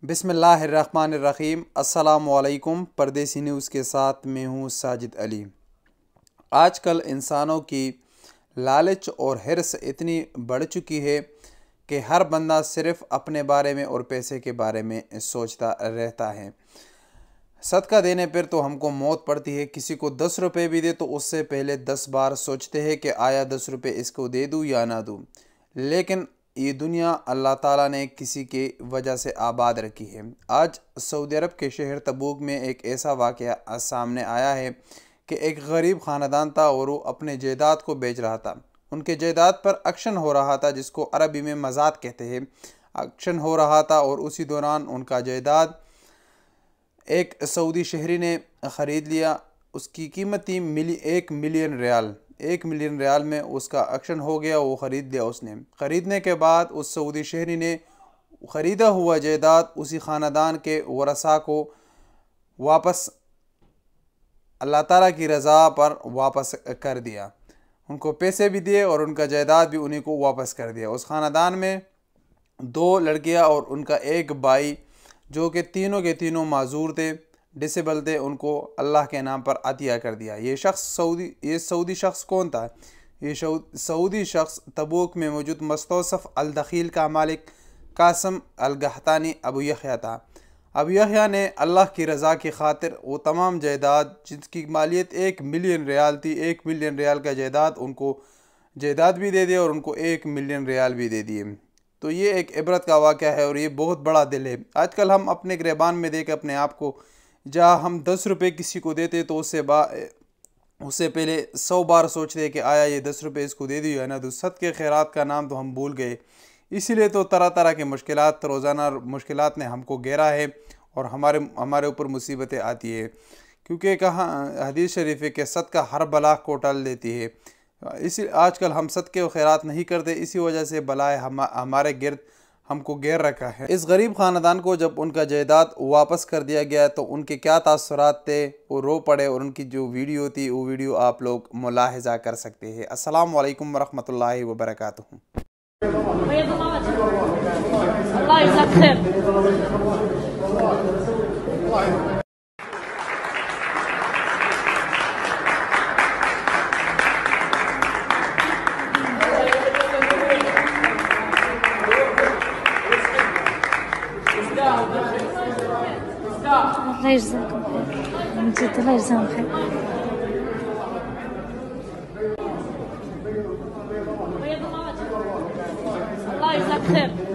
بسم اللہ الرحمن الرحیم۔ السلام علیکم۔ پردیسی نیوز کے ساتھ میں ہوں ساجد علی۔ آج کل انسانوں کی لالچ اور حرص اتنی بڑھ چکی ہے کہ ہر بندہ صرف اپنے بارے میں اور پیسے کے بارے میں سوچتا رہتا ہے۔ صدقہ دینے پر تو ہم کو موت پڑتی ہے، کسی کو 10 روپے بھی دے تو اس سے پہلے 10 بار سوچتے ہیں کہ آیا 10 روپے اس کو دے دوں یا نہ دوں۔ لیکن یہ دنیا اللہ تعالیٰ نے کسی کی وجہ سے آباد رکھی ہے۔ آج سعودی عرب کے شہر تبوک میں ایک ایسا واقعہ سامنے آیا ہے کہ ایک غریب خاندان تھا اور وہ اپنے جائیداد کو بیچ رہا تھا۔ ان کے جائیداد پر آکشن ہو رہا تھا، جس کو عربی میں مزاد کہتے ہیں۔ آکشن ہو رہا تھا اور اسی دوران ان کا جائیداد ایک سعودی شہری نے خرید لیا۔ اس کی قیمت تھی 1 ملین ریال۔ 1 ملین ریال میں اس کا آکشن ہو گیا، وہ خرید لیا اس نے۔ خریدنے کے بعد اس سعودی شہری نے خریدا ہوا جائیداد اسی خاندان کے ورثاء کو واپس اللہ تعالیٰ کی رضا پر واپس کر دیا۔ ان کو پیسے بھی دیے اور ان کا جائیداد بھی انہیں کو واپس کر دیا۔ اس خاندان میں 2 لڑکیاں اور ان کا ایک بھائی، جو کہ تینوں کے تینوں معذور تھے، ڈسیبل تھے، ان کو اللہ کے نام پر عطیہ کر دیا۔ یہ سعودی شخص کون تھا؟ یہ سعودی شخص تبوک میں موجود مستوصف الدخیل کا مالک قاسم القحطانی ابو یحییٰ تھا۔ ابو یحییٰ نے اللہ کی رضا کی خاطر وہ تمام جائیداد، جس کی مالیت 1 ملین ریال تھی، 1 ملین ریال کا جائیداد، ان کو جائیداد بھی دے دیا اور ان کو 1 ملین ریال بھی دے دیے۔ تو یہ ایک عبرت کا واقعہ ہے اور یہ بہت بڑا دل ہے۔ آج کل ہم اپنے گریبان میں دیکھ اپنے آپ کو، جہاں ہم 10 روپے کسی کو دیتے تو اس سے پہلے 100 بار سوچتے کہ آیا یہ 10 روپے اس کو دے دوں یا نہ دوں۔ صدقے خیرات کا نام تو ہم بھول گئے۔ اسی لیے تو طرح طرح کے مشکلات، روزانہ مشکلات نے ہم کو گھیرا ہے اور ہمارے اوپر مصیبتیں آتی ہے، کیونکہ کہاں حدیث شریف ہے کہ صدقہ ہر بلا کو ٹال دیتی ہے۔ آج کل ہم صدقے و خیرات نہیں کرتے، اسی وجہ سے بلائے ہمارے گرد ہم کو گھیر رکھا ہے۔ اس غریب خاندان کو جب ان کا جائیداد واپس کر دیا گیا تو ان کے کیا تاثرات تھے، وہ رو پڑے، اور ان کی جو ویڈیو تھی وہ ویڈیو آپ لوگ ملاحظہ کر سکتے ہیں۔ السلام علیکم ورحمۃ اللہ وبرکاتہ۔ الله يجزاك خير. الله يجزاكم خير. من جد الله يجزاهم خير. الله يجزاك خير.